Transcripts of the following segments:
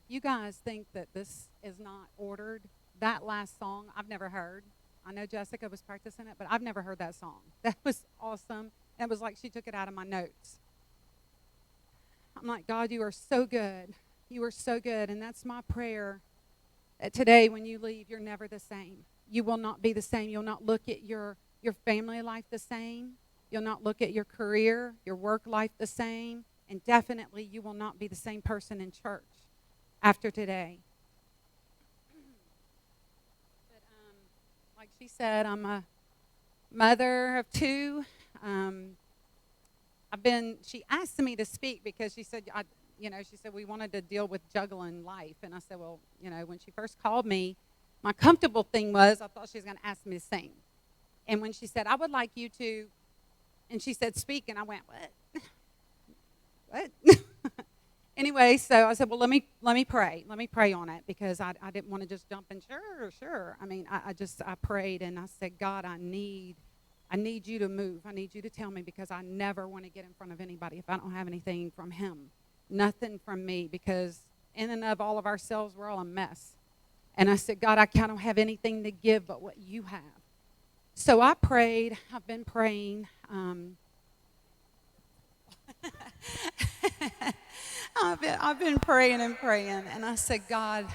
you guys think that this is not ordered, that last song I've never heard. I know Jessica was practicing it, but I've never heard that song. That was awesome. It was like she took it out of my notes. I'm like, God, you are so good. You are so good. And that's my prayer, that today when you leave, you're never the same. You will not be the same. You'll not look at your family life the same. You'll not look at your career, your work life the same. And definitely you will not be the same person in church after today. But like she said, I'm a mother of two. She asked me to speak because she said, she said we wanted to deal with juggling life. And I said, well, when she first called me, my comfortable thing was I thought she was going to ask me to sing. And when she said, I would like you to, and she said, speak, and I went, what? What? Anyway, so I said, well, let me pray. Let me pray on it because I didn't want to just jump in, sure. I mean, I prayed and I said, God, I need you to move. I need you to tell me because I never want to get in front of anybody if I don't have anything from him. Nothing from me because in and of all of ourselves, we're all a mess. And I said, God, I don't have anything to give but what you have. So I prayed. I've been praying. I've been praying and praying, and I said, God,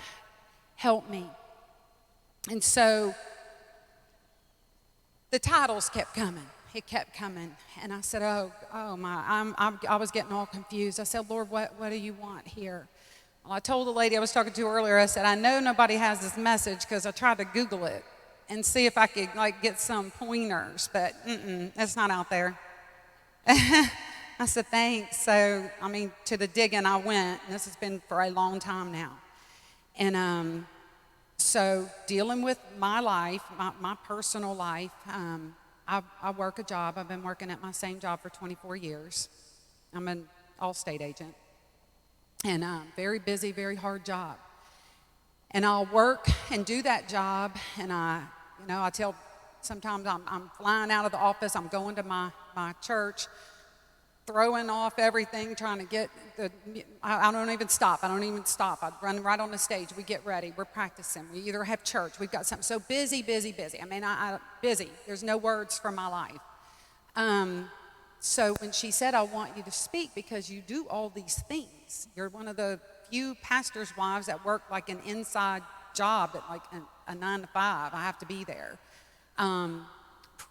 help me. And so the titles kept coming. It kept coming, and I said, oh my, I was getting all confused. I said, Lord, what do you want here? Well, I told the lady I was talking to earlier, I said, I know nobody has this message because I tried to Google it and see if I could get some pointers, but it's not out there. I said, thanks. So, to the digging I went. And this has been for a long time now. And so dealing with my life, my personal life, I work a job. I've been working at my same job for 24 years. I'm an Allstate agent. And very busy, very hard job. And I'll work and do that job. And I tell sometimes I'm flying out of the office. I'm going to my church, throwing off everything, trying to get I don't even stop. I run right on the stage. We get ready. We're practicing. We either have church. We've got something. So busy. Busy. There's no words for my life. So when she said, I want you to speak because you do all these things. You're one of the few pastors' wives that work like an inside job at like a 9 to 5. I have to be there.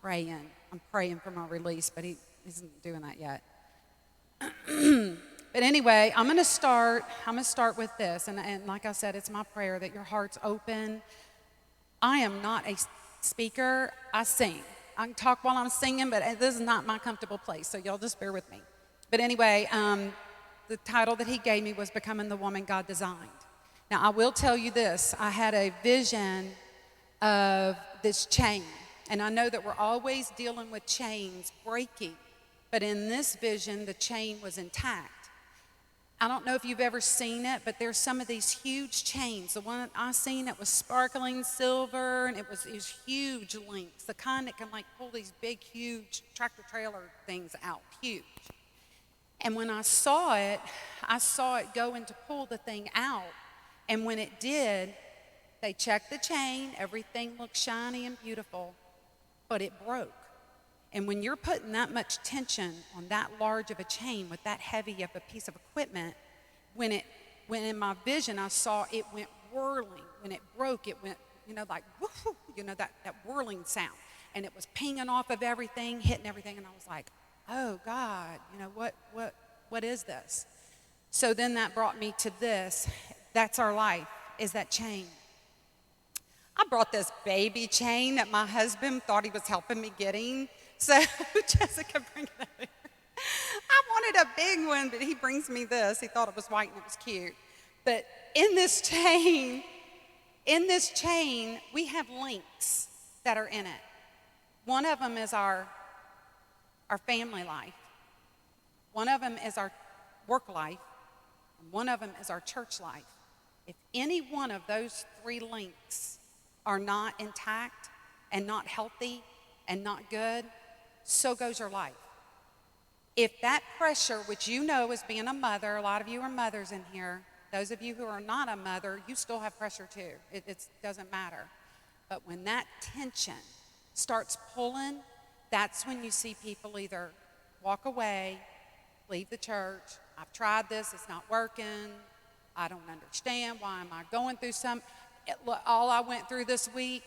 Praying. I'm praying for my release, but he isn't doing that yet. But anyway, I'm going to start with this. And like I said, it's my prayer that your heart's open. I am not a speaker. I sing. I can talk while I'm singing, but this is not my comfortable place, so y'all just bear with me. But anyway, the title that he gave me was Becoming the Woman God Designed. Now, I will tell you this. I had a vision of this chain, and I know that we're always dealing with chains breaking, but in this vision, the chain was intact. I don't know if you've ever seen it, but there's some of these huge chains. The one I seen, it was sparkling silver, and it was these huge links, the kind that can pull these big, huge tractor trailer things out, huge. And when I saw it going to pull the thing out. And when it did, they checked the chain, everything looked shiny and beautiful, but it broke. And when you're putting that much tension on that large of a chain with that heavy of a piece of equipment, when in my vision I saw it went whirling. When it broke, it went, like woohoo, that whirling sound. And it was pinging off of everything, hitting everything, and I was like, oh God, what is this? So then that brought me to this. That's our life, is that chain. I brought this baby chain that my husband thought he was helping me getting. So Jessica, bring it over here. I wanted a big one, but he brings me this. He thought it was white and it was cute. But in this chain, we have links that are in it. One of them is our family life. One of them is our work life. And one of them is our church life. If any one of those 3 links are not intact and not healthy and not good, so goes your life. If that pressure, which you know as being a mother, a lot of you are mothers in here, those of you who are not a mother, you still have pressure too. It doesn't matter. But when that tension starts pulling, that's when you see people either walk away, leave the church. I've tried this, it's not working. I don't understand. Why am I going through all I went through this week?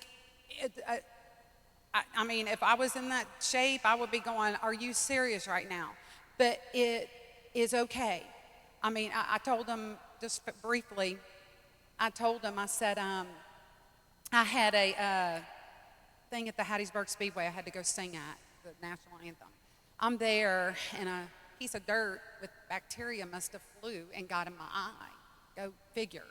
I mean, if I was in that shape, I would be going, are you serious right now? But it is okay. I mean, I told them just briefly, I said, I had a thing at the Hattiesburg Speedway I had to go sing at, the national anthem. I'm there, and a piece of dirt with bacteria must have flew and got in my eye. Go figure.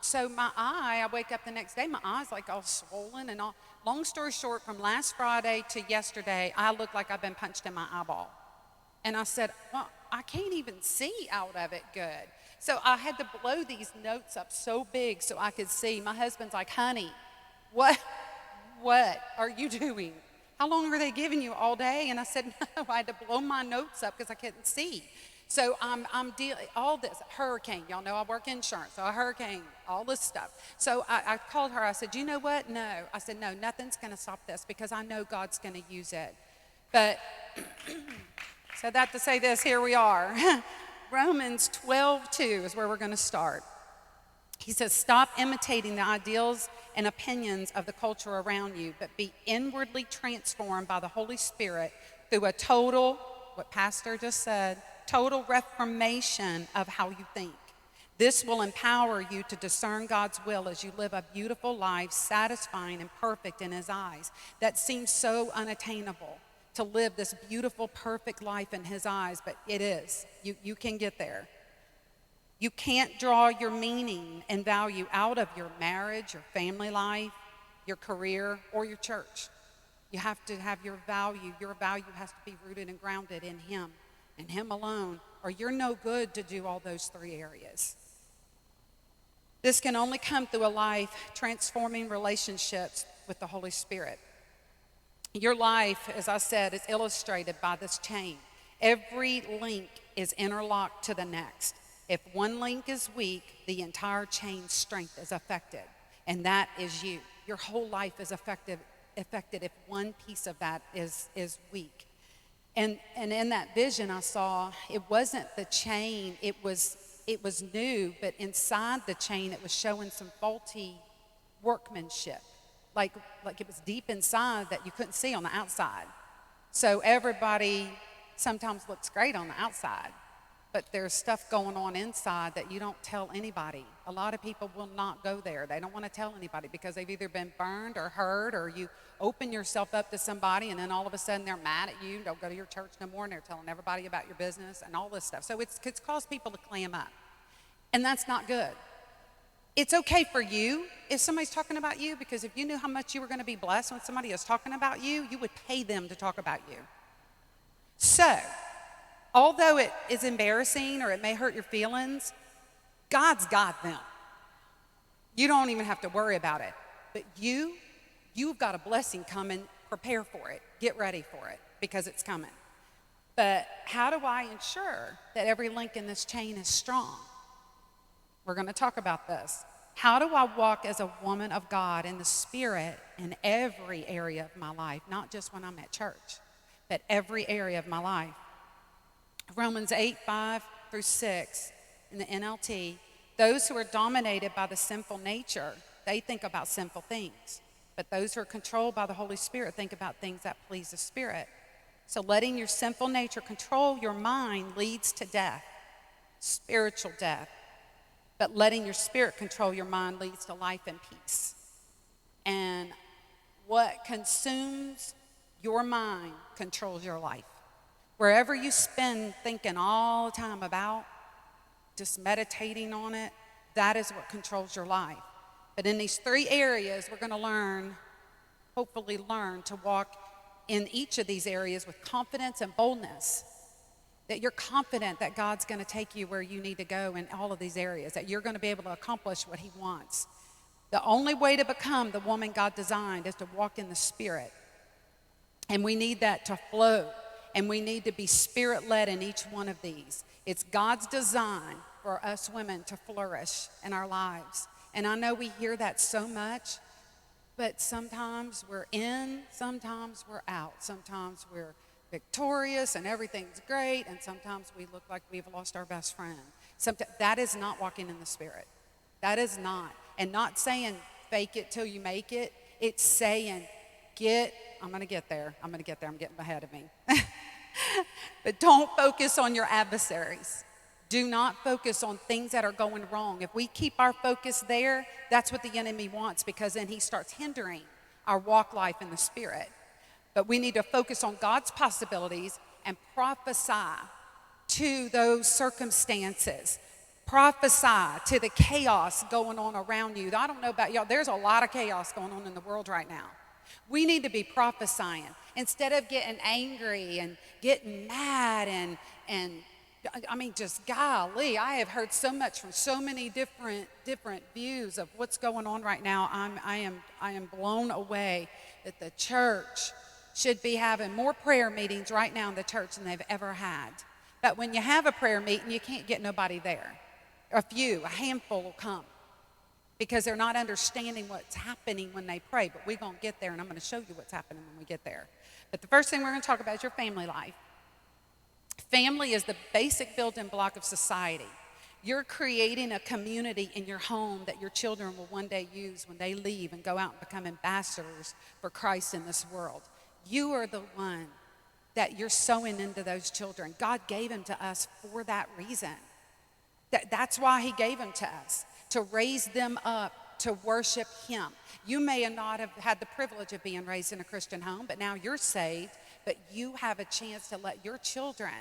So my eye, I wake up the next day, my eye's like all swollen and all. Long story short, from last Friday to yesterday, I look like I've been punched in my eyeball. And I said, well, I can't even see out of it good. So I had to blow these notes up so big so I could see. My husband's like, honey, what are you doing? How long are they giving you, all day? And I said, no, I had to blow my notes up because I couldn't see. So I'm dealing, all this, hurricane, y'all know I work insurance, so a hurricane, all this stuff. So I called her, I said, you know what? No. I said, no, nothing's gonna stop this because I know God's gonna use it. But, so that to say this, here we are. Romans 12:2 is where we're gonna start. He says, stop imitating the ideals and opinions of the culture around you, but be inwardly transformed by the Holy Spirit through a total, what Pastor just said, total reformation of how you think. This will empower you to discern God's will as you live a beautiful life, satisfying and perfect in His eyes. That seems so unattainable, to live this beautiful, perfect life in His eyes, but it is. You can get there. You can't draw your meaning and value out of your marriage, your family life, your career, or your church. You have to have your value. Your value has to be rooted and grounded in Him and Him alone, or you're no good to do all those three areas. This can only come through a life transforming relationships with the Holy Spirit. Your life, as I said, is illustrated by this chain. Every link is interlocked to the next. If one link is weak, the entire chain's strength is affected, and that is you. Your whole life is affected if one piece of that is weak. And in that vision I saw, it wasn't the chain, it was new, but inside the chain it was showing some faulty workmanship. Like it was deep inside that you couldn't see on the outside. So everybody sometimes looks great on the outside, but there's stuff going on inside that you don't tell anybody. A lot of people will not go there. They don't want to tell anybody because they've either been burned or hurt, or you open yourself up to somebody and then all of a sudden they're mad at you, don't go to your church no more, and they're telling everybody about your business and all this stuff. So it's caused people to clam up, and that's not good. It's okay for you if somebody's talking about you, because if you knew how much you were going to be blessed when somebody is talking about you, you would pay them to talk about you. So, although it is embarrassing or it may hurt your feelings, God's got them. You don't even have to worry about it. But you've got a blessing coming. Prepare for it. Get ready for it, because it's coming. But how do I ensure that every link in this chain is strong? We're going to talk about this. How do I walk as a woman of God in the Spirit in every area of my life, not just when I'm at church, but every area of my life? Romans 8:5-6 in the NLT, those who are dominated by the sinful nature, they think about sinful things. But those who are controlled by the Holy Spirit think about things that please the Spirit. So letting your sinful nature control your mind leads to death, spiritual death. But letting your spirit control your mind leads to life and peace. And what consumes your mind controls your life. Wherever you spend thinking all the time about, just meditating on it, that is what controls your life. But in these three areas, we're going to hopefully learn to walk in each of these areas with confidence and boldness. That you're confident that God's going to take you where you need to go in all of these areas, that you're going to be able to accomplish what He wants. The only way to become the woman God designed is to walk in the Spirit. And we need that to flow And we need to be Spirit-led in each one of these. It's God's design for us women to flourish in our lives. And I know we hear that so much, but sometimes we're in, sometimes we're out. Sometimes we're victorious and everything's great, and sometimes we look like we've lost our best friend. That is not walking in the Spirit. That is not. And not saying fake it till you make it. It's saying I'm going to get there. I'm getting ahead of me. But don't focus on your adversaries. Do not focus on things that are going wrong. If we keep our focus there, that's what the enemy wants, because then he starts hindering our walk life in the Spirit. But we need to focus on God's possibilities and prophesy to those circumstances. Prophesy to the chaos going on around you. I don't know about y'all, there's a lot of chaos going on in the world right now. We need to be prophesying instead of getting angry and getting mad and I mean, just golly, I have heard so much from so many different views of what's going on right now. I am blown away that the church should be having more prayer meetings right now in the church than they've ever had. But when you have a prayer meeting, you can't get nobody there. A handful will come because they're not understanding what's happening when they pray. But we're going to get there, and I'm going to show you what's happening when we get there. But the first thing we're going to talk about is your family life. Family is the basic building block of society. You're creating a community in your home that your children will one day use when they leave and go out and become ambassadors for Christ in this world. You are the one that you're sowing into those children. God gave them to us for that reason. That's why he gave them to us, to raise them up to worship him. You may not have had the privilege of being raised in a Christian home, but now you're saved, but you have a chance to let your children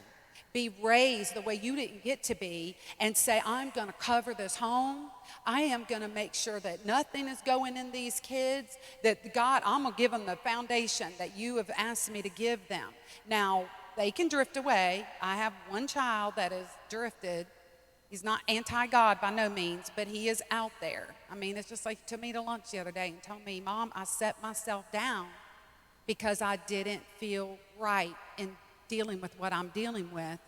be raised the way you didn't get to be and say, I'm going to cover this home. I am going to make sure that nothing is going in these kids, that God, I'm going to give them the foundation that you have asked me to give them. Now, they can drift away. I have one child that is drifted. He's not anti-God by no means, but he is out there. I mean, it's just like he took me to lunch the other day and told me, Mom, I set myself down because I didn't feel right in dealing with what I'm dealing with,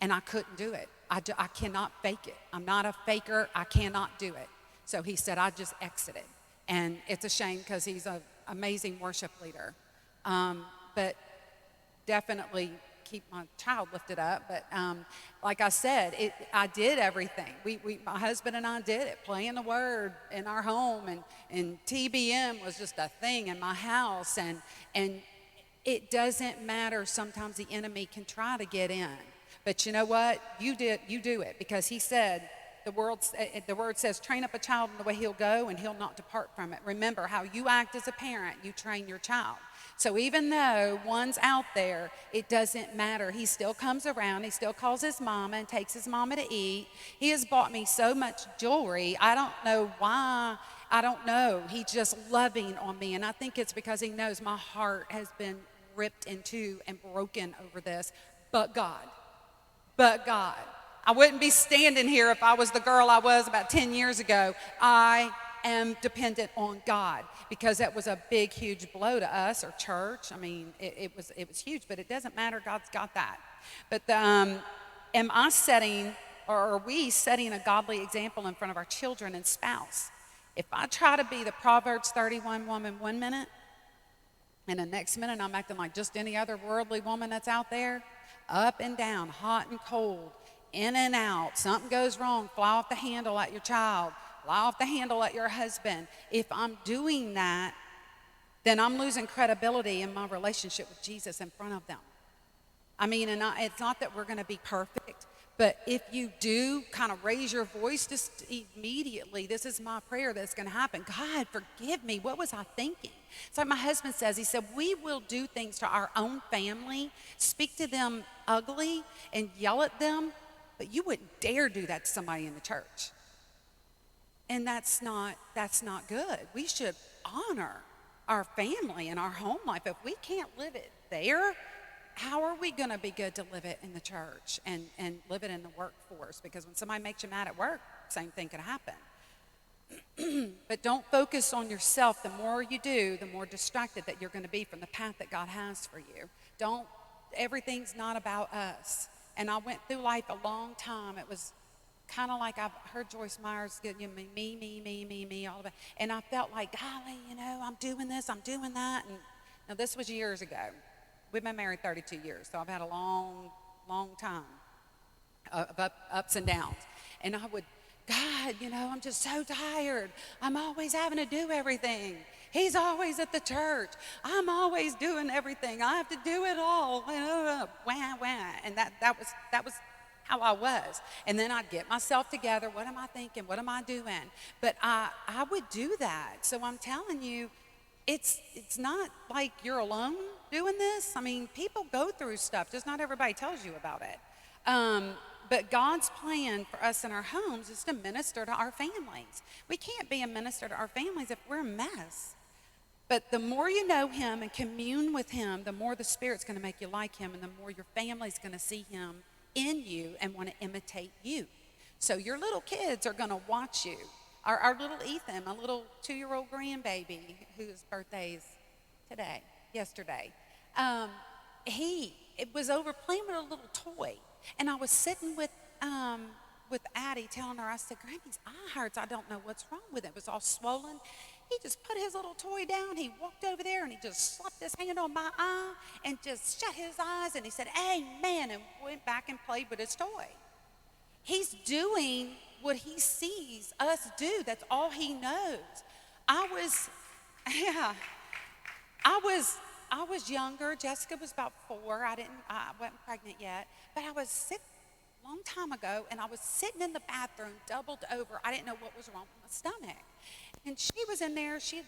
and I couldn't do it. I cannot fake it. I'm not a faker. I cannot do it. So he said, I just exited. And it's a shame because he's an amazing worship leader. But definitely keep my child lifted up. But like I said, I did everything. My husband and I did it, playing the word in our home, and TBM was just a thing in my house. And it doesn't matter. Sometimes the enemy can try to get in. But you know what? You do it, because he said, the word says, train up a child in the way he'll go, and he'll not depart from it. Remember, how you act as a parent, you train your child. So even though one's out there, it doesn't matter. He still comes around. He still calls his mama and takes his mama to eat. He has bought me so much jewelry. I don't know why. I don't know. He's just loving on me. And I think it's because he knows my heart has been ripped in two and broken over this. But God. I wouldn't be standing here if I was the girl I was about 10 years ago. I am dependent on God, because that was a big, huge blow to us, or church. I mean, it was huge, but it doesn't matter. God's got that. But am I setting, or are we setting a godly example in front of our children and spouse? If I try to be the Proverbs 31 woman 1 minute, and the next minute I'm acting like just any other worldly woman that's out there, up and down, hot and cold, in and out, something goes wrong, fly off the handle at your child, fly off the handle at your husband. If I'm doing that, then I'm losing credibility in my relationship with Jesus in front of them. I mean, and it's not that we're going to be perfect, but if you do kind of raise your voice just immediately, this is my prayer that's going to happen. God, forgive me. What was I thinking? It's like my husband says. He said, we will do things to our own family, speak to them ugly and yell at them, but you wouldn't dare do that to somebody in the church. And that's not good. We should honor our family and our home life. If we can't live it there, how are we going to be good to live it in the church and live it in the workforce? Because when somebody makes you mad at work, same thing could happen. But don't focus on yourself. The more you do, the more distracted that you're going to be from the path that God has for you. Don't everything's not about us. And I went through life a long time. It was kind of like I've heard Joyce Myers get me, all of it. And I felt like, golly, I'm doing this, I'm doing that. And now this was years ago. We've been married 32 years, so I've had a long, long time of ups and downs. And I would, God, I'm just so tired. I'm always having to do everything. He's always at the church. I'm always doing everything. I have to do it all. Wah, wah. And that was how I was. And then I'd get myself together. What am I thinking? What am I doing? But I would do that. So I'm telling you, it's not like you're alone doing this. I mean, people go through stuff. Just not everybody tells you about it. But God's plan for us in our homes is to minister to our families. We can't be a minister to our families if we're a mess. But the more you know him and commune with him, the more the Spirit's going to make you like him, and the more your family's going to see him in you and want to imitate you. So your little kids are going to watch you. Our little Ethan, my little 2-year-old grandbaby, whose birthday is yesterday, it was over playing with a little toy. And I was sitting with Addie, telling her, I said, Grammy's eye hurts. I don't know what's wrong with it. It was all swollen. He just put his little toy down. He walked over there and he just slapped his hand on my eye and just shut his eyes. And he said, amen, and went back and played with his toy. He's doing what he sees us do. That's all he knows. I was younger. Jessica was about 4. I wasn't pregnant yet. But I was sick a long time ago, and I was sitting in the bathroom, doubled over. I didn't know what was wrong with my stomach. And she was in there. She'd,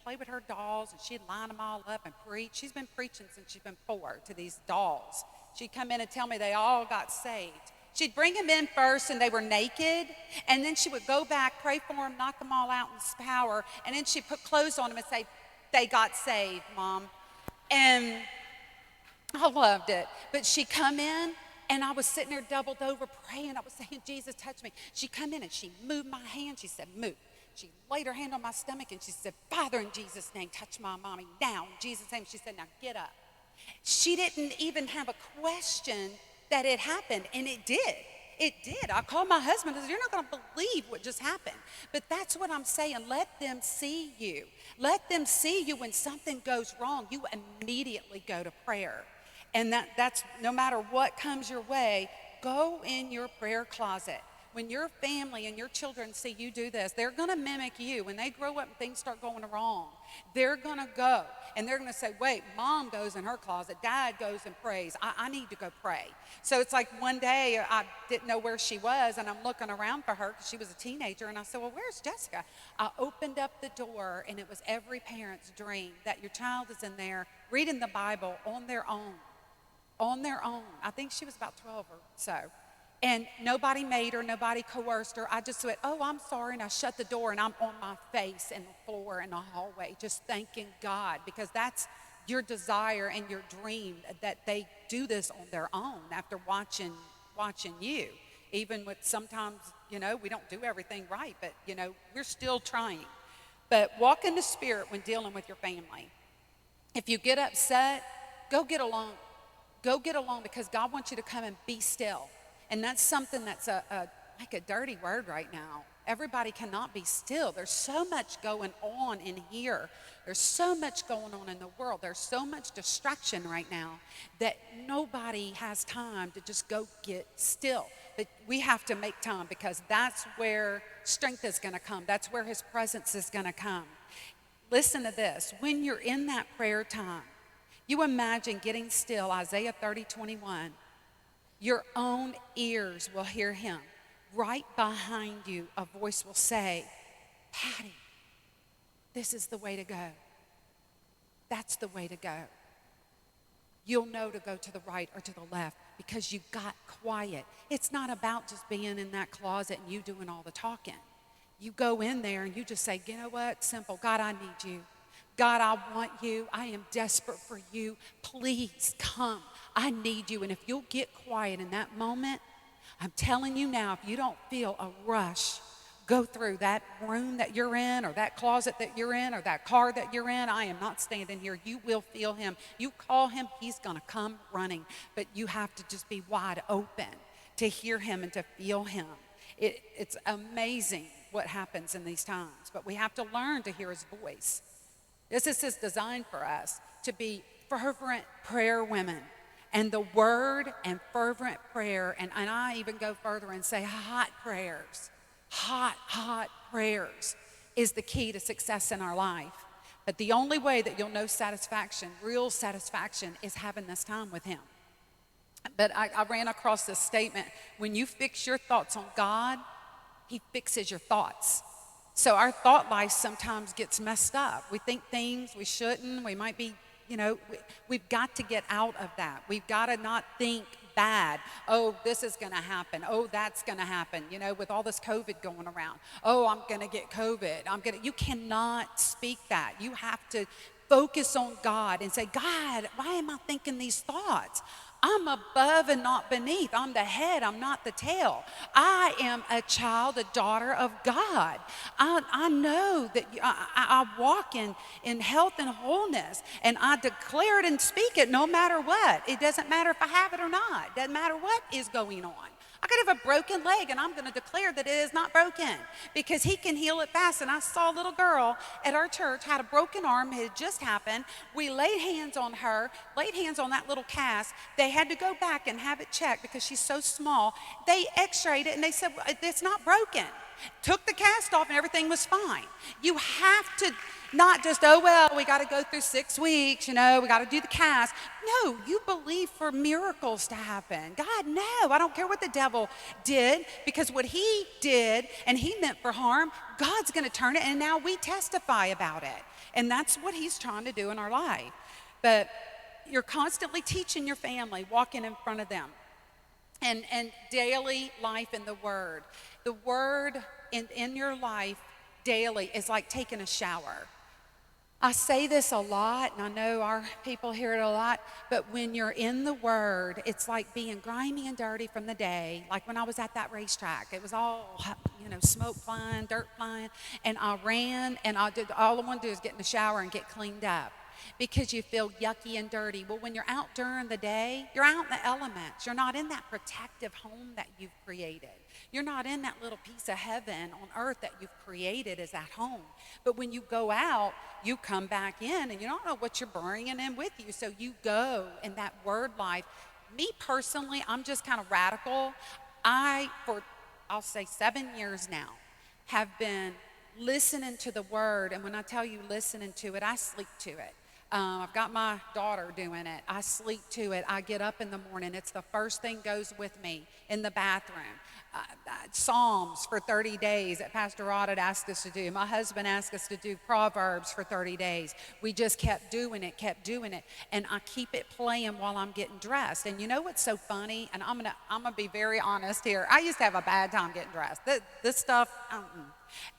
played with her dolls, and she'd line them all up and preach. She's been preaching since she's been 4 to these dolls. She'd come in and tell me they all got saved. She'd bring them in first, and they were naked. And then she would go back, pray for them, knock them all out in His power. And then she'd put clothes on them and say, they got saved, Mom. And I loved it. But she'd come in, and I was sitting there doubled over praying. I was saying, Jesus, touch me. She'd come in, and she moved my hand. She said, move. She laid her hand on my stomach, and she said, Father, in Jesus' name, touch my mommy now. In Jesus' name, she said, now get up. She didn't even have a question that it happened, and it did. It did. I called my husband and said, you're not going to believe what just happened. But that's what I'm saying. Let them see you. Let them see you when something goes wrong. You immediately go to prayer. And that's no matter what comes your way, go in your prayer closet. When your family and your children see you do this, they're going to mimic you. When they grow up and things start going wrong, they're going to go. And they're going to say, wait, Mom goes in her closet. Dad goes and prays. I need to go pray. So it's like one day I didn't know where she was, and I'm looking around for her because she was a teenager. And I said, well, where's Jessica? I opened up the door, and it was every parent's dream that your child is in there reading the Bible on their own. On their own. I think she was about 12 or so. And nobody made her, nobody coerced her. I just said, oh, I'm sorry, and I shut the door, and I'm on my face in the floor in the hallway, just thanking God, because that's your desire and your dream, that they do this on their own after watching you. Even with sometimes, we don't do everything right, but, we're still trying. But walk in the Spirit when dealing with your family. If you get upset, go get alone. Go get alone, because God wants you to come and be still. And that's something that's like a dirty word right now. Everybody cannot be still. There's so much going on in here. There's so much going on in the world. There's so much distraction right now that nobody has time to just go get still. But we have to make time, because that's where strength is going to come. That's where His presence is going to come. Listen to this. When you're in that prayer time, you imagine getting still, Isaiah 30:21. Your own ears will hear Him. Right behind you, a voice will say, Patti, this is the way to go. That's the way to go. You'll know to go to the right or to the left because you got quiet. It's not about just being in that closet and you doing all the talking. You go in there and you just say, you know what? Simple. God, I need you. God, I want you. I am desperate for you. Please come. I need you. And if you'll get quiet in that moment, I'm telling you now, if you don't feel a rush go through that room that you're in, or that closet that you're in, or that car that you're in. I am not standing here. You will feel him. You call him, he's going to come running. But you have to just be wide open to hear him and to feel him. It's amazing what happens in these times, but we have to learn to hear his voice. This is his design for us, to be fervent prayer women. And the word and fervent prayer, and I even go further and say hot prayers, hot prayers is the key to success in our life. But the only way that you'll know satisfaction, real satisfaction, is having this time with him. But I ran across this statement: when you fix your thoughts on God, he fixes your thoughts. So our thought life sometimes gets messed up. We think things we shouldn't. We might be, we've got to get out of that. We've got to not think bad. Oh, this is going to happen. Oh, that's going to happen. With all this COVID going around. Oh, I'm going to get COVID. You cannot speak that. You have to focus on God and say, God, why am I thinking these thoughts? I'm above and not beneath. I'm the head, I'm not the tail. I am a child, a daughter of God. I know that I walk in health and wholeness, and I declare it and speak it no matter what. It doesn't matter if I have it or not. It doesn't matter what is going on. I could have a broken leg, and I'm going to declare that it is not broken, because he can heal it fast. And I saw a little girl at our church had a broken arm. It had just happened. We laid hands on her, laid hands on that little cast. They had to go back and have it checked because she's so small. They x-rayed it, and they said, well, it's not broken. Took the cast off, and everything was fine. You have to not just, oh, well, we got to go through 6 weeks, we got to do the cast. No, you believe for miracles to happen. God, no, I don't care what the devil did, because what he did and he meant for harm, God's going to turn it, and now we testify about it. And that's what he's trying to do in our life. But you're constantly teaching your family, walking in front of them. And daily life in the Word. The Word in your life daily is like taking a shower. I say this a lot, and I know our people hear it a lot, but when you're in the Word, it's like being grimy and dirty from the day. Like when I was at that racetrack, it was all, smoke flying, dirt flying, and I ran, and all I want to do is get in the shower and get cleaned up, because you feel yucky and dirty. Well, when you're out during the day, you're out in the elements. You're not in that protective home that you've created. You're not in that little piece of heaven on earth that you've created as at home. But when you go out, you come back in, and you don't know what you're bringing in with you. So you go in that Word life. Me personally, I'm just kind of radical. I'll say 7 years now, have been listening to the Word. And when I tell you listening to it, I sleep to it. I've got my daughter doing it. I sleep to it. I get up in the morning. It's the first thing goes with me in the bathroom. Psalms for 30 days that Pastor Rod had asked us to do. My husband asked us to do Proverbs for 30 days. We just kept doing it. And I keep it playing while I'm getting dressed. And you know what's so funny? And I'm gonna be very honest here. I used to have a bad time getting dressed. This stuff,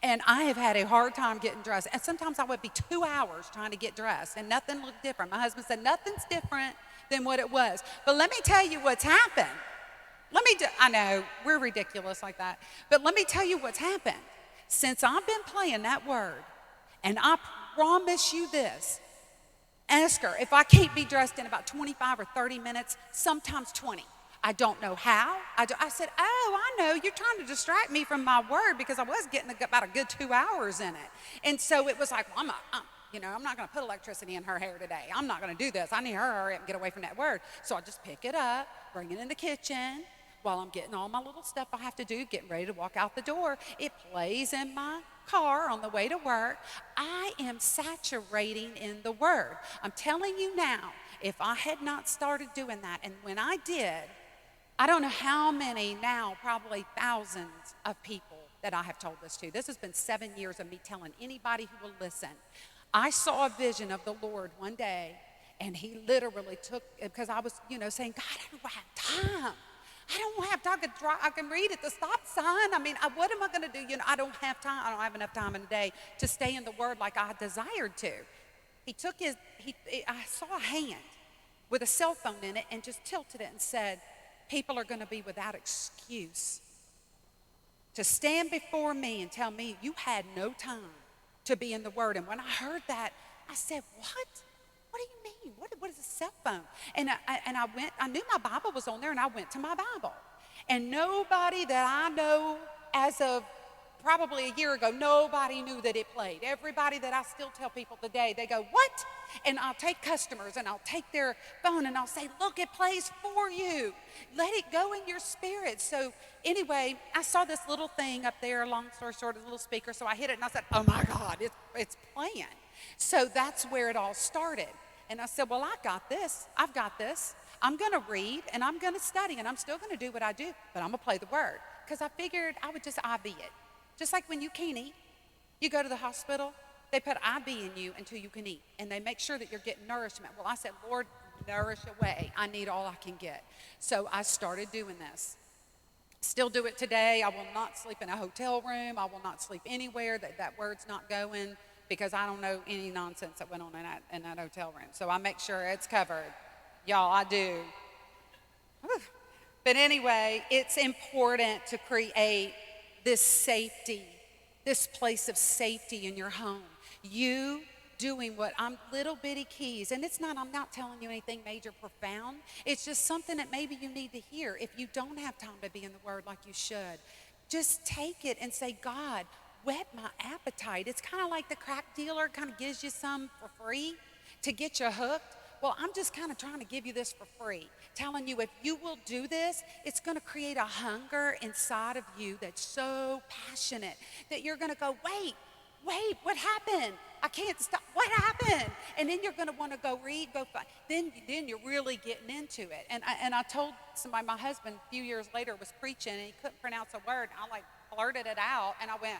and I have had a hard time getting dressed. And sometimes I would be 2 hours trying to get dressed, and nothing looked different. My husband said, nothing's different than what it was. But let me tell you what's happened. I know, we're ridiculous like that. But let me tell you what's happened. Since I've been playing that Word, and I promise you this, ask her if I can't be dressed in about 25 or 30 minutes, sometimes 20. I don't know how. I said, oh, I know, you're trying to distract me from my Word, because I was getting about a good 2 hours in it. And so it was like, well, I'm not going to put electricity in her hair today. I'm not going to do this. I need her to hurry up and get away from that Word. So I just pick it up, bring it in the kitchen, while I'm getting all my little stuff I have to do, getting ready to walk out the door. It plays in my car on the way to work. I am saturating in the Word. I'm telling you now, if I had not started doing that, and when I did, I don't know how many now, probably thousands of people that I have told this to. This has been 7 years of me telling anybody who will listen. I saw a vision of the Lord one day, and he literally took, because I was, saying, God, I don't have time. I don't have time to drive. I can read at the stop sign. What am I going to do? I don't have time. I don't have enough time in the day to stay in the Word like I desired to. He took I saw a hand with a cell phone in it and just tilted it and said, people are going to be without excuse to stand before me and tell me you had no time to be in the Word. And when I heard that, I said, what? What do you mean? What is a cell phone? And I knew my Bible was on there, and I went to my Bible. And nobody that I know as of probably a year ago, nobody knew that it played. Everybody that I still tell people today, they go, what? And I'll take customers and I'll take their phone and I'll say, look, it plays for you. Let it go in your spirit. So anyway, I saw this little thing up there, long story short, a little speaker. So I hit it and I said, oh my God, it's playing. So that's where it all started. And I said, well, I got this. I've got this. I'm going to read and I'm going to study and I'm still going to do what I do, but I'm going to play the Word. Because I figured I would just IV it. Just like when you can't eat, you go to the hospital, they put IV in you until you can eat. And they make sure that you're getting nourishment. Well, I said, Lord, nourish away. I need all I can get. So I started doing this. Still do it today. I will not sleep in a hotel room. I will not sleep anywhere that word's not going, because I don't know any nonsense that went on in that hotel room. So I make sure it's covered. Y'all, I do. But anyway, it's important to create this safety, this place of safety in your home. You doing what I'm little bitty keys. And I'm not telling you anything major profound. It's just something that maybe you need to hear. If you don't have time to be in the Word like you should, just take it and say, God, whet my appetite. It's kind of like the crack dealer kind of gives you some for free to get you hooked. Well, I'm just kind of trying to give you this for free, telling you if you will do this, it's going to create a hunger inside of you that's so passionate that you're going to go, wait, what happened? I can't stop. What happened? And then you're going to want to go read, go find. Then you're really getting into it. And I told somebody, my husband a few years later was preaching and he couldn't pronounce a word. I blurted it out and I went,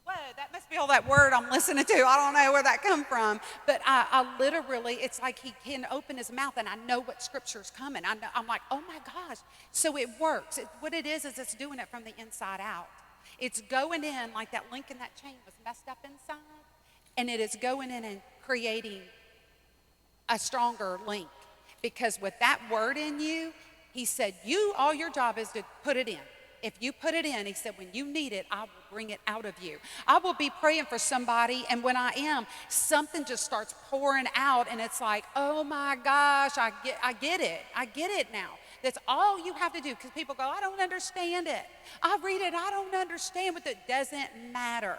whoa, that must be all that word I'm listening to. I don't know where that come from. But I literally, it's like he can open his mouth and I know what scripture's coming. I'm like, oh my gosh. So it works. What it is it's doing it from the inside out. It's going in like that link in that chain was messed up inside. And it is going in and creating a stronger link. Because with that word in you, he said, all your job is to put it in. If you put it in, he said, when you need it, I will bring it out of you. I will be praying for somebody, and when I am, something just starts pouring out, and it's like, oh my gosh, I get it. I get it now. That's all you have to do, because people go, I don't understand it. I read it, I don't understand, but it doesn't matter.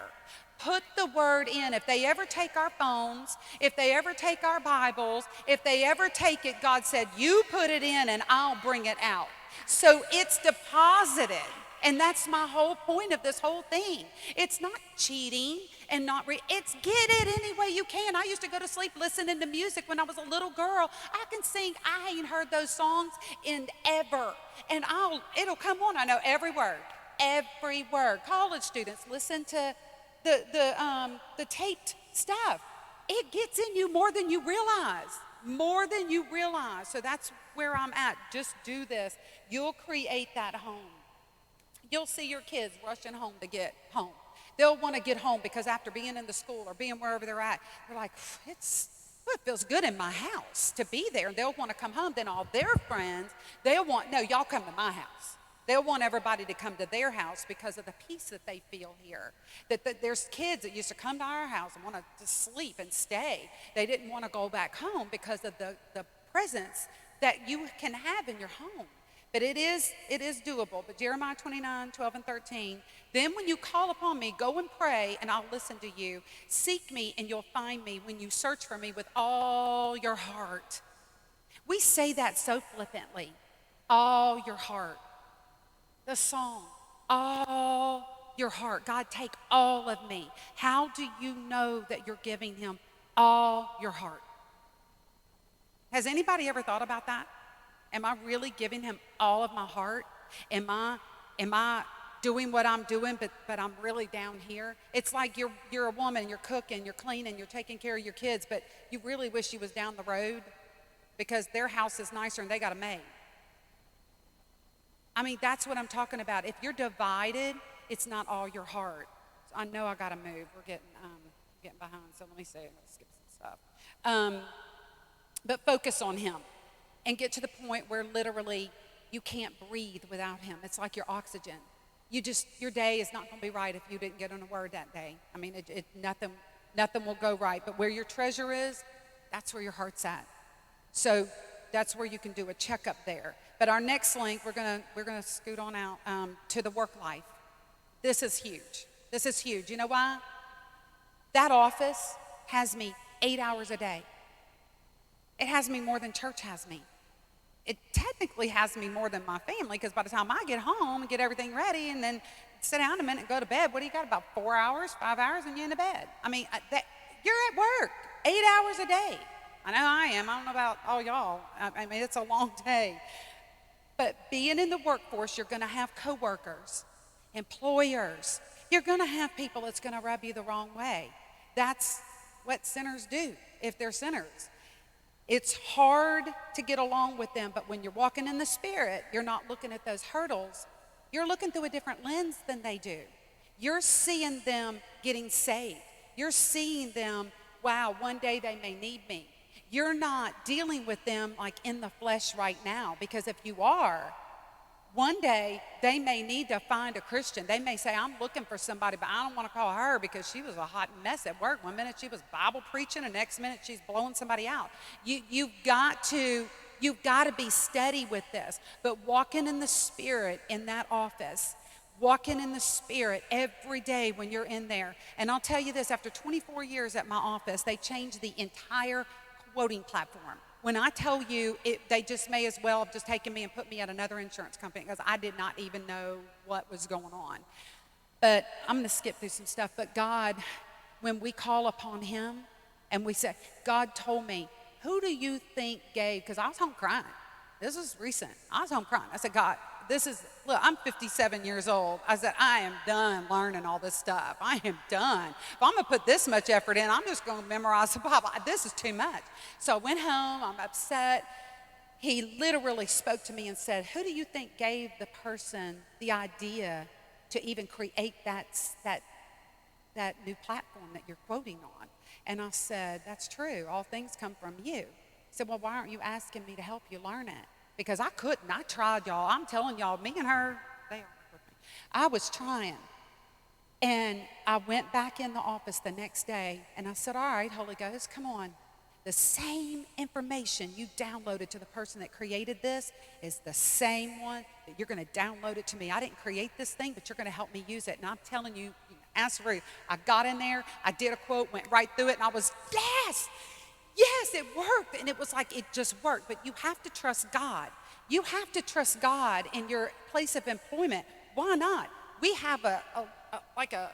Put the word in. If they ever take our phones, if they ever take our Bibles, if they ever take it, God said, you put it in and I'll bring it out. So it's deposited. And that's my whole point of this whole thing. It's not cheating and it's get it any way you can. I used to go to sleep listening to music when I was a little girl. I can sing. I ain't heard those songs in ever. And it'll come on. I know every word. Every word. College students, listen to the taped stuff. It gets in you more than you realize. More than you realize. So that's where I'm at. Just do this. You'll create that home. You'll see your kids rushing home to get home. They'll want to get home because after being in the school or being wherever they're at, they're like, it feels good in my house to be there. And they'll want to come home. Then all their friends, no, y'all come to my house. They'll want everybody to come to their house because of the peace that they feel here. That there's kids that used to come to our house and want to just sleep and stay. They didn't want to go back home because of the presence that you can have in your home. But it is doable. But Jeremiah 29:12-13, then when you call upon me, go and pray, and I'll listen to you. Seek me, and you'll find me when you search for me with all your heart. We say that so flippantly, all your heart. The song, all your heart. God, take all of me. How do you know that you're giving him all your heart? Has anybody ever thought about that? Am I really giving him all of my heart? Am I doing what I'm doing, but I'm really down here? It's like you're a woman, you're cooking, you're cleaning, you're taking care of your kids, but you really wish you was down the road because their house is nicer and they got a maid. I mean, that's what I'm talking about. If you're divided, it's not all your heart. So I know I got to move. We're getting behind, so let me say it. Let's skip some stuff. But focus on him and get to the point where literally you can't breathe without him. It's like your oxygen. your day is not going to be right if you didn't get on a word that day. I mean, nothing will go right. But where your treasure is, that's where your heart's at. So that's where you can do a checkup there. But our next link, we're gonna scoot on out to the work life. This is huge. This is huge. You know why? That office has me 8 hours a day. It has me more than church has me. It technically has me more than my family, because by the time I get home and get everything ready and then sit down a minute and go to bed, what do you got, about 4 hours, 5 hours, and you're in the bed? I mean, you're at work 8 hours a day. I know I am. I don't know about all y'all. I mean, it's a long day. But being in the workforce, you're going to have coworkers, employers. You're going to have people that's going to rub you the wrong way. That's what sinners do if they're sinners. It's hard to get along with them, but when you're walking in the Spirit, you're not looking at those hurdles. You're looking through a different lens than they do. You're seeing them getting saved. You're seeing them, wow, one day they may need me. You're not dealing with them like in the flesh right now, because if you are, one day they may need to find a Christian. They may say, I'm looking for somebody, but I don't want to call her because she was a hot mess at work. One minute she was Bible preaching, the next minute she's blowing somebody out. You've got to be steady with this. But walking in the Spirit in that office, walking in the Spirit every day when you're in there. And I'll tell you this, after 24 years at my office, they changed the entire quoting platform. When I tell you, they just may as well have just taken me and put me at another insurance company, because I did not even know what was going on. But I'm going to skip through some stuff. But God, when we call upon Him and we say, God told me, who do you think gave? Because I was home crying. This was recent. I was home crying. I said, God, look, I'm 57 years old. I said, I am done learning all this stuff. I am done. If I'm going to put this much effort in, I'm just going to memorize the Bible. This is too much. So I went home. I'm upset. He literally spoke to me and said, who do you think gave the person the idea to even create that new platform that you're quoting on? And I said, that's true. All things come from you. He said, well, why aren't you asking me to help you learn it? Because I couldn't. I tried, y'all. I'm telling y'all, me and her, they are with me. I was trying. And I went back in the office the next day, and I said, all right, Holy Ghost, come on. The same information you downloaded to the person that created this is the same one that you're going to download it to me. I didn't create this thing, but you're going to help me use it. And I'm telling you, ask Ruth. I got in there, I did a quote, went right through it, and I was, yes, it worked. And it was like it just worked. But you have to trust God. You have to trust God in your place of employment. Why not? We have like an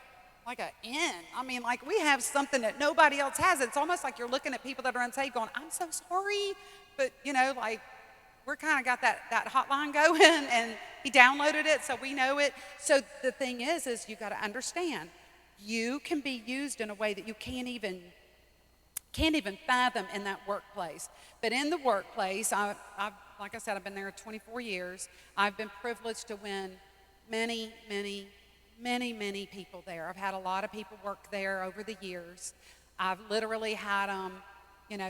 inn. I mean, like we have something that nobody else has. It's almost like you're looking at people that are unsaved going, I'm so sorry. But, like we're kind of got that hotline going, and he downloaded it, so we know it. So the thing is you got to understand, you can be used in a way that you can't even fathom in that workplace. But in the workplace, I've like I said, I've been there 24 years. I've been privileged to win many people there. I've had a lot of people work there over the years. I've literally had them,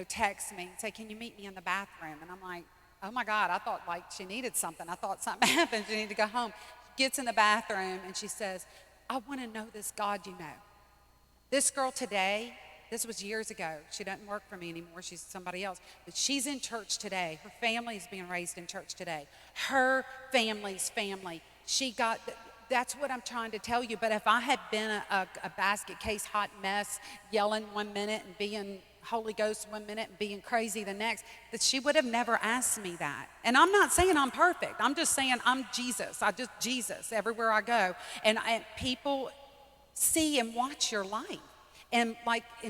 text me and say, can you meet me in the bathroom? And I'm like, oh my God, I thought like she needed something. I thought something happened. She needed to go home. She gets in the bathroom and she says, I want to know this God you know. This girl today, this was years ago. She doesn't work for me anymore. She's somebody else. But she's in church today. Her family is being raised in church today. Her family's family. That's what I'm trying to tell you. But if I had been a basket case hot mess, yelling one minute and being Holy Ghost one minute and being crazy the next, that she would have never asked me that. And I'm not saying I'm perfect. I'm just saying I'm Jesus. Jesus everywhere I go. And people see and watch your life. And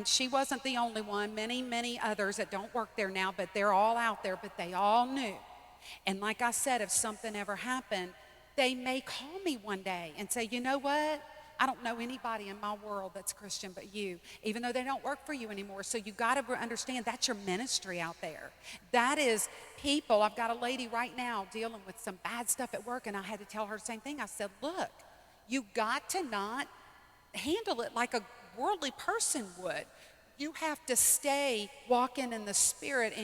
she wasn't the only one. Many others that don't work there now, but they're all out there, but they all knew. And like I said, if something ever happened, they may call me one day and say, you know what? I don't know anybody in my world that's Christian but you, even though they don't work for you anymore. So you got to understand that's your ministry out there. That is people. I've got a lady right now dealing with some bad stuff at work, and I had to tell her the same thing. I said, look, you got to not handle it like a worldly person would. You have to stay walking in the Spirit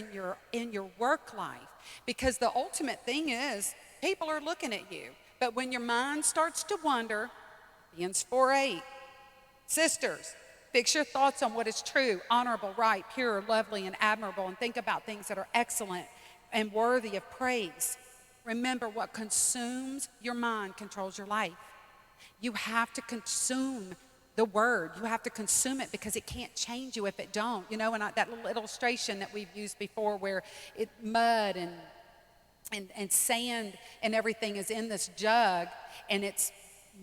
in your work life, because the ultimate thing is people are looking at you. But when your mind starts to wander, Philippians 4:8, sisters, fix your thoughts on what is true, honorable, right, pure, lovely, and admirable, and think about things that are excellent and worthy of praise. Remember, what consumes your mind controls your life. You have to consume the word. You have to consume it because it can't change you if it don't. You know, and that little illustration that we've used before where mud and sand and everything is in this jug and it's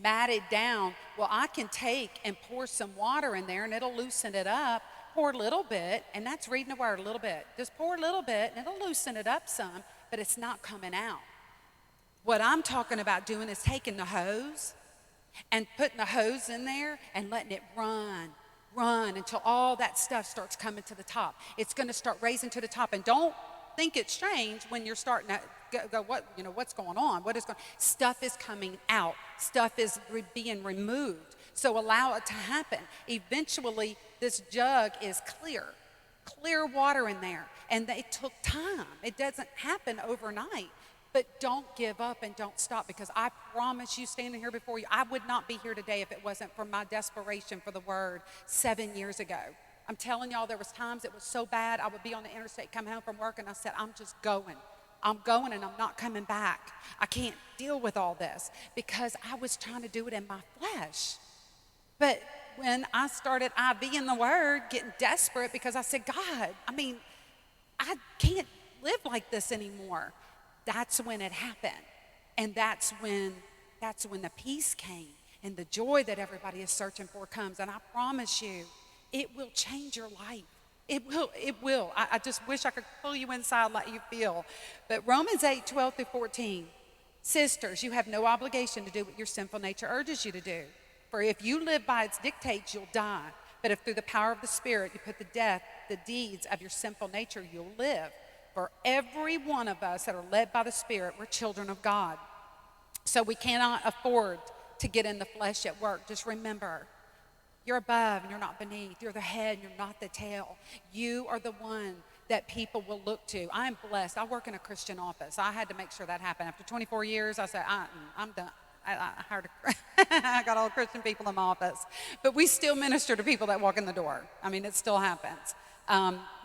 matted down. Well, I can take and pour some water in there and it'll loosen it up. Pour a little bit, and that's reading the word a little bit. Just pour a little bit and it'll loosen it up some, but it's not coming out. What I'm talking about doing is taking the hose and putting the hose in there and letting it run until all that stuff starts coming to the top. It's going to start raising to the top. And don't think it's strange when you're starting to go what's going on? Stuff is coming out. Stuff is being removed. So allow it to happen. Eventually, this jug is clear water in there. And it took time. It doesn't happen overnight. But don't give up and don't stop, because I promise you, standing here before you, I would not be here today if it wasn't for my desperation for the word 7 years ago. I'm telling y'all, there was times it was so bad, I would be on the interstate coming home from work and I said, I'm just going. I'm going and I'm not coming back. I can't deal with all this because I was trying to do it in my flesh. But when I started IVing the word, getting desperate because I said, God, I can't live like this anymore. That's when it happened. And that's when the peace came and the joy that everybody is searching for comes. And I promise you, it will change your life. It will. I just wish I could pull you inside, let you feel. But Romans 8:12-14, sisters, you have no obligation to do what your sinful nature urges you to do. For if you live by its dictates, you'll die. But if through the power of the Spirit you put to death the deeds of your sinful nature, you'll live. For every one of us that are led by the Spirit, we're children of God. So we cannot afford to get in the flesh at work. Just remember, you're above and you're not beneath. You're the head and you're not the tail. You are the one that people will look to. I'm blessed. I work in a Christian office. I had to make sure that happened. After 24 years, I said, I'm done. I got all Christian people in my office. But we still minister to people that walk in the door. It still happens.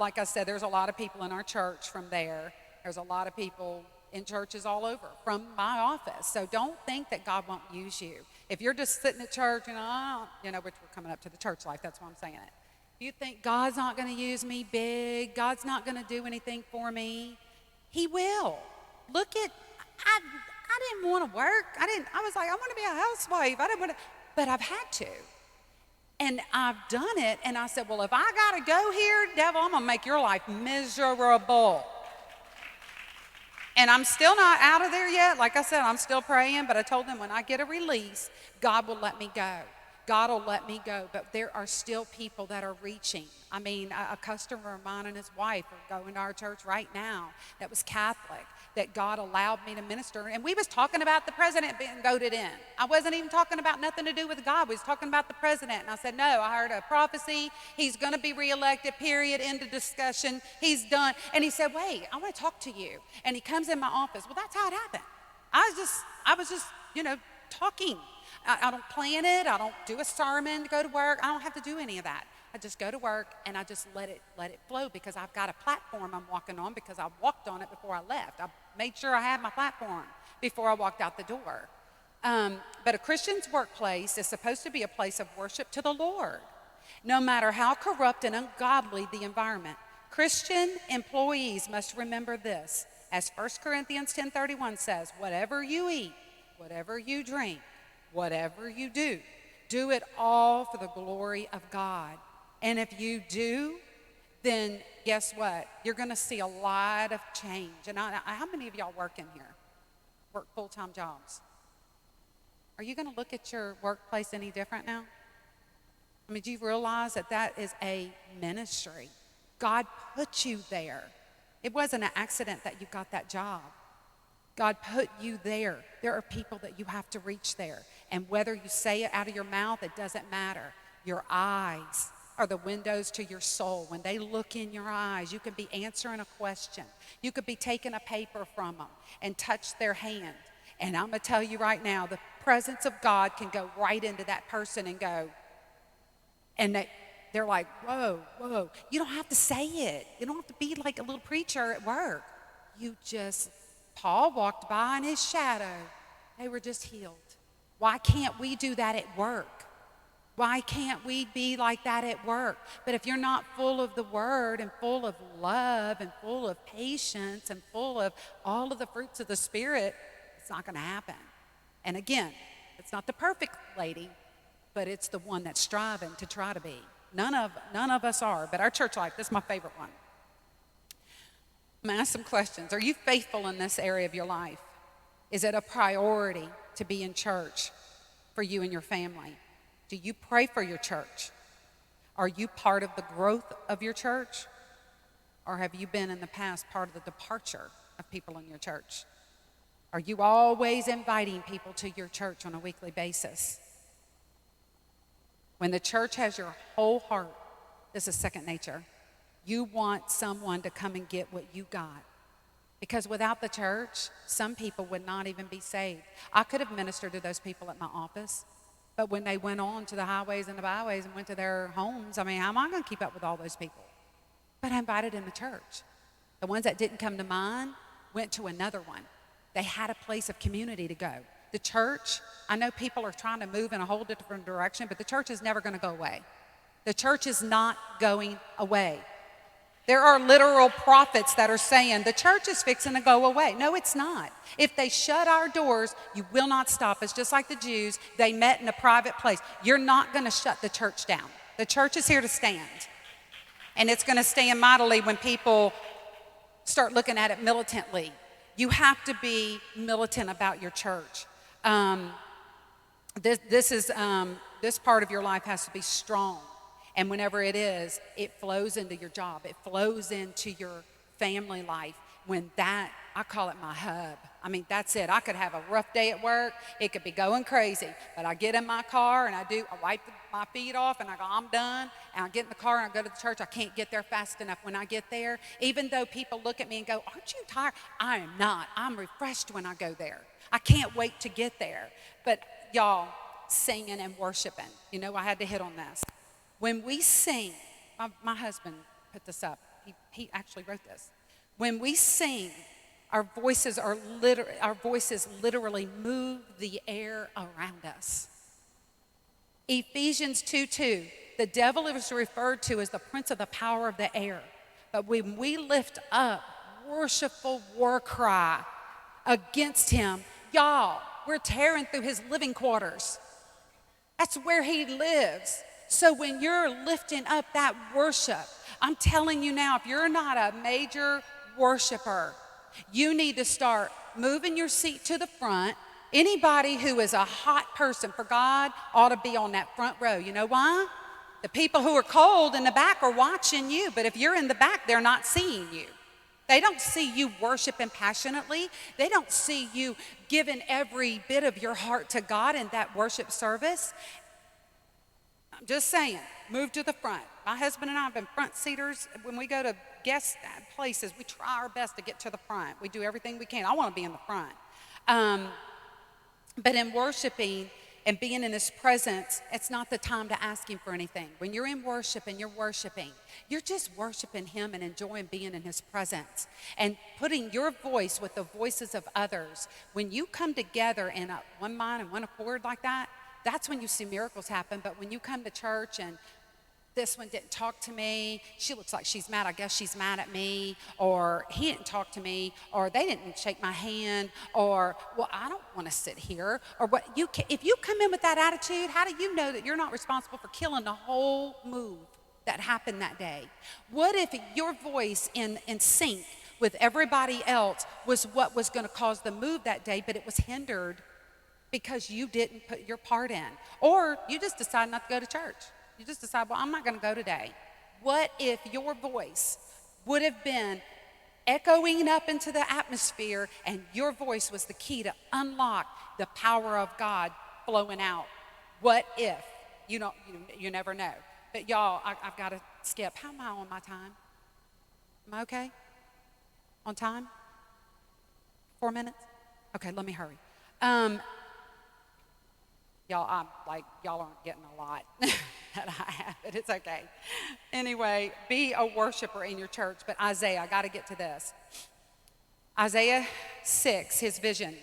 Like I said, there's a lot of people in our church from there. There's a lot of people in churches all over from my office. So don't think that God won't use you. If you're just sitting at church, which we're coming up to the church life, that's why I'm saying it. If you think God's not going to use me big, God's not going to do anything for me, He will. I didn't want to work. I was like, I want to be a housewife. But I've had to. And I've done it, and I said, well, if I got to go here, devil, I'm going to make your life miserable. And I'm still not out of there yet. Like I said, I'm still praying, but I told them when I get a release, God will let me go. God will let me go. But there are still people that are reaching. A customer of mine and his wife are going to our church right now that was Catholic, that God allowed me to minister. And we was talking about the president being voted in. I wasn't even talking about nothing to do with God. We was talking about the president. And I said, no, I heard a prophecy. He's going to be reelected, period, end of discussion. He's done. And he said, wait, I want to talk to you. And he comes in my office. Well, that's how it happened. I was just talking. I don't plan it. I don't do a sermon to go to work. I don't have to do any of that. I just go to work and I just let it flow, because I've got a platform I'm walking on, because I walked on it before I left. I made sure I had my platform before I walked out the door. But a Christian's workplace is supposed to be a place of worship to the Lord, no matter how corrupt and ungodly the environment. Christian employees must remember this. As 1 Corinthians 10:31 says, whatever you eat, whatever you drink, whatever you do, do it all for the glory of God. And if you do, then guess what? You're going to see a lot of change. And how many of y'all work in here? Work full-time jobs? Are you going to look at your workplace any different now? Do you realize that is a ministry? God put you there. It wasn't an accident that you got that job. God put you there. There are people that you have to reach there. And whether you say it out of your mouth, it doesn't matter. Your eyes are the windows to your soul. When they look in your eyes, you could be answering a question. You could be taking a paper from them and touch their hand. And I'm going to tell you right now, the presence of God can go right into that person and go, and they're like, whoa, whoa. You don't have to say it. You don't have to be like a little preacher at work. Paul walked by in his shadow. They were just healed. Why can't we do that at work? Why can't we be like that at work? But if you're not full of the word and full of love and full of patience and full of all of the fruits of the Spirit, it's not going to happen. And again, it's not the perfect lady, but it's the one that's striving to try to be. None of us are, but our church life, this is my favorite one. I'm going to ask some questions. Are you faithful in this area of your life? Is it a priority to be in church for you and your family? Do you pray for your church? Are you part of the growth of your church? Or have you been in the past part of the departure of people in your church? Are you always inviting people to your church on a weekly basis? When the church has your whole heart, this is second nature. You want someone to come and get what you got. Because without the church, some people would not even be saved. I could have ministered to those people at my office, but when they went on to the highways and the byways and went to their homes, how am I going to keep up with all those people? But I invited in the church. The ones that didn't come to mine went to another one. They had a place of community to go. The church, I know people are trying to move in a whole different direction, but the church is never going to go away. The church is not going away. There are literal prophets that are saying the church is fixing to go away. No, it's not. If they shut our doors, you will not stop us. Just like the Jews, they met in a private place. You're not going to shut the church down. The church is here to stand. And it's going to stand mightily when people start looking at it militantly. You have to be militant about your church. This part of your life has to be strong. And whenever it is, it flows into your job. It flows into your family life. I call it my hub. That's it. I could have a rough day at work. It could be going crazy. But I get in my car and I wipe my feet off and I go, I'm done. And I get in the car and I go to the church. I can't get there fast enough. When I get there, even though people look at me and go, aren't you tired? I am not. I'm refreshed when I go there. I can't wait to get there. But y'all, singing and worshiping. I had to hit on this. When we sing, my husband put this up. He actually wrote this. When we sing, our voices literally move the air around us. Ephesians 2:2, the devil is referred to as the prince of the power of the air. But when we lift up worshipful war cry against him, y'all, we're tearing through his living quarters. That's where he lives. So when you're lifting up that worship, I'm telling you now, if you're not a major worshiper, you need to start moving your seat to the front. Anybody who is a hot person for God ought to be on that front row. You know why? The people who are cold in the back are watching you, but if you're in the back, they're not seeing you. They don't see you worshiping passionately. They don't see you giving every bit of your heart to God in that worship service. I'm just saying, move to the front. My husband and I have been front seaters. When we go to guest places, we try our best to get to the front. We do everything we can. I want to be in the front. But in worshiping and being in his presence, it's not the time to ask him for anything. When you're in worship and you're worshiping, you're just worshiping him and enjoying being in his presence and putting your voice with the voices of others. When you come together in one mind and one accord like that, that's when you see miracles happen. But when you come to church and this one didn't talk to me, she looks like she's mad, I guess she's mad at me, or he didn't talk to me, or they didn't shake my hand, or, well, I don't want to sit here, or what if you come in with that attitude, how do you know that you're not responsible for killing the whole move that happened that day? What if your voice in sync with everybody else was what was going to cause the move that day, but it was hindered because you didn't put your part in, or you just decide not to go to church? You just decide, well, I'm not going to go today. What if your voice would have been echoing up into the atmosphere and your voice was the key to unlock the power of God flowing out? What if? You never know. But y'all, I've got to skip. How am I on my time? Am I okay? On time? 4 minutes? Okay, let me hurry. Um, y'all aren't getting a lot that I have, but it's okay. Anyway, be a worshiper in your church. But Isaiah, I got to get to this. Isaiah 6, his vision.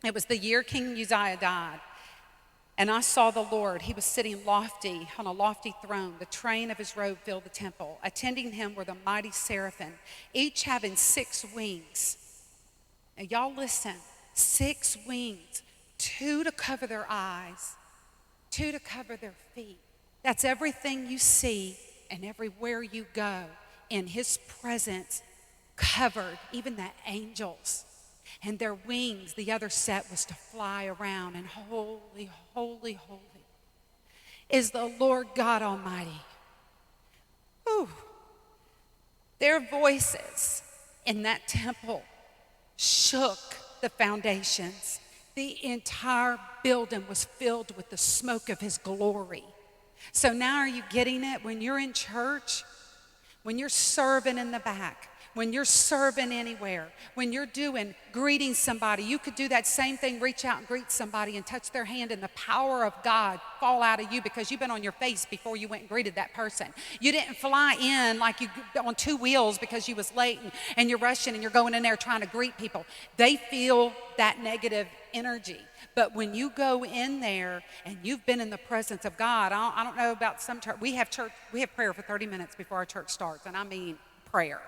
It was the year King Uzziah died. And I saw the Lord. He was sitting lofty on a lofty throne. The train of his robe filled the temple. Attending him were the mighty seraphim, each having 6 wings. Now y'all listen, 6 wings, 2 to cover their eyes, 2 to cover their feet. That's everything you see and everywhere you go in his presence, covered, even the angels. And their wings, the other set was to fly around, and holy, holy, holy is the Lord God Almighty. Whew. Their voices in that temple shook the foundations. The entire building was filled with the smoke of his glory. So now are you getting it? When you're in church, when you're serving in the back, when you're serving anywhere, when you're greeting somebody, you could do that same thing, reach out and greet somebody and touch their hand, and the power of God fall out of you because you've been on your face before you went and greeted that person. You didn't fly in like you on 2 wheels because you was late and you're rushing and you're going in there trying to greet people. They feel that negative energy. But when you go in there and you've been in the presence of God, I don't know about some church. We have prayer for 30 minutes before our church starts, and I mean prayer.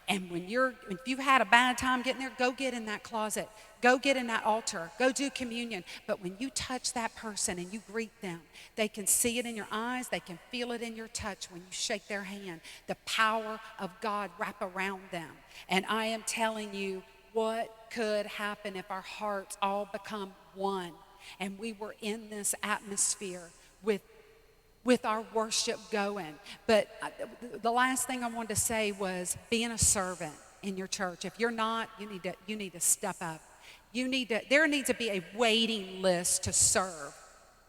And if you've had a bad time getting there, go get in that closet. Go get in that altar. Go do communion. But when you touch that person and you greet them, they can see it in your eyes. They can feel it in your touch when you shake their hand. The power of God wrap around them. And I am telling you, what could happen if our hearts all become one and we were in this atmosphere with our worship going. But the last thing I wanted to say was being a servant in your church. If you're not, you need to step up. There needs to be a waiting list to serve.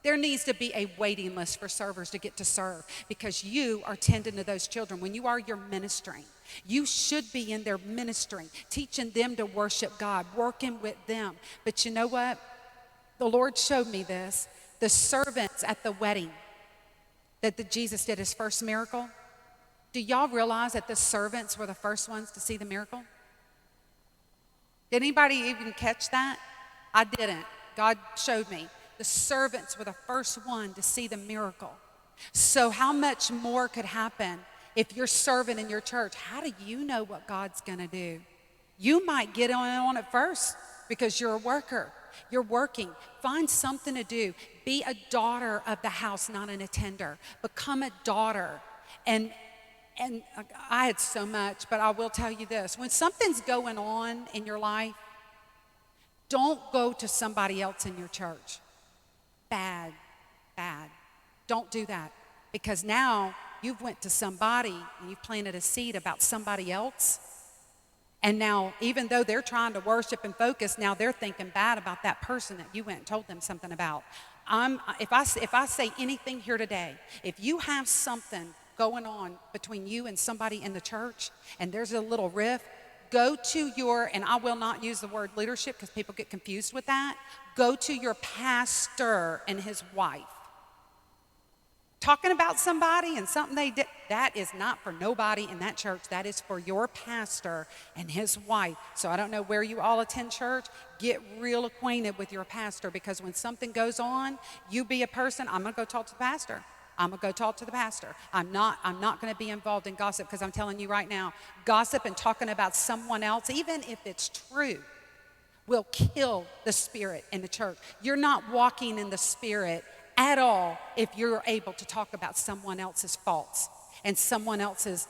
There needs to be a waiting list for servers to get to serve because you are tending to those children. When you are your ministering, you should be in their ministering, teaching them to worship God, working with them. But you know what? The Lord showed me this. The servants at the wedding that Jesus did his first miracle. Do y'all realize that the servants were the first ones to see the miracle? Did anybody even catch that? I didn't. God showed me. The servants were the first one to see the miracle. So how much more could happen if you're serving in your church? How do you know what God's going to do? You might get on it first because you're a worker. You're working. Find something to do. Be a daughter of the house, not an attender. Become a daughter. And I had so much, but I will tell you this. When something's going on in your life, don't go to somebody else in your church. Bad. Don't do that. Because now you've went to somebody and you've planted a seed about somebody else. And now, even though they're trying to worship and focus, now they're thinking bad about that person that you went and told them something about. If I say anything here today, if you have something going on between you and somebody in the church, and there's a little rift, go to and I will not use the word leadership because people get confused with that. Go to your pastor and his wife. Talking about somebody and something they did, that is not for nobody in that church. That is for your pastor and his wife. So I don't know where you all attend church. Get real acquainted with your pastor, because when something goes on, you be a person, I'm going to go talk to the pastor. I'm going to go talk to the pastor. I'm not going to be involved in gossip, because I'm telling you right now, gossip and talking about someone else, even if it's true, will kill the spirit in the church. You're not walking in the spirit at all if you're able to talk about someone else's faults and someone else's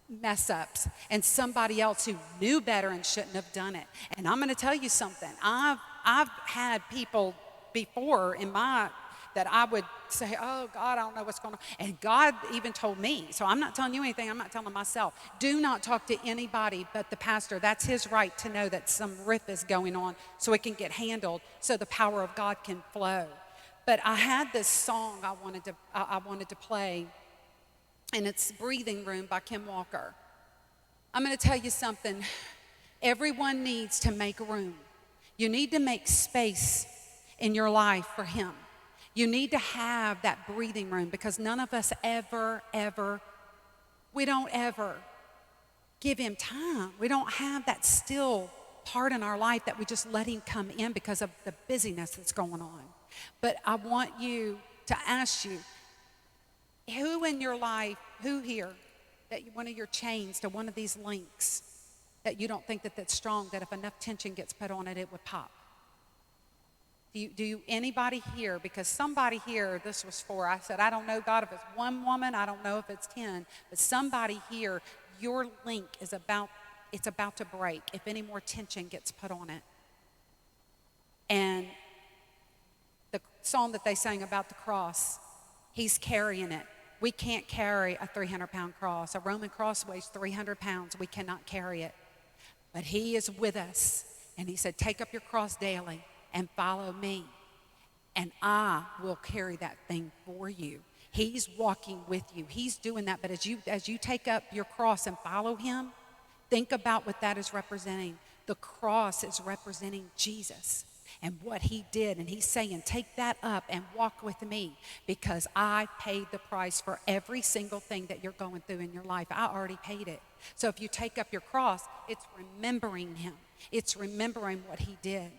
mess ups and somebody else who knew better and shouldn't have done it. And I'm going to tell you something. I've had people before that I would say, oh, God, I don't know what's going on. And God even told me, so I'm not telling you anything, I'm not telling myself. Do not talk to anybody but the pastor. That's his right to know that some rift is going on so it can get handled, so the power of God can flow. But I had this song I wanted to play, and it's Breathing Room by Kim Walker. I'm going to tell you something. Everyone needs to make room. You need to make space in your life for him. You need to have that breathing room, because none of us we don't ever give him time. We don't have that still part in our life that we just let him come in because of the busyness that's going on. But I want you to ask you, who in your life, who here, that one of your chains to one of these links that you don't think that that's strong, that if enough tension gets put on it, it would pop? Do you anybody here, because somebody here this was for, I said, I don't know, God, if it's one woman, I don't know if it's 10, but somebody here, your link is about to break if any more tension gets put on it. And the song that they sang about the cross, he's carrying it. We can't carry a 300-pound cross. A Roman cross weighs 300 pounds. We cannot carry it. But he is with us. And he said, take up your cross daily and follow me, and I will carry that thing for you. He's walking with you. He's doing that. But as you take up your cross and follow him, think about what that is representing. The cross is representing Jesus and what he did. And he's saying, take that up and walk with me, because I paid the price for every single thing that you're going through in your life. I already paid it. So if you take up your cross, it's remembering him. It's remembering what he did.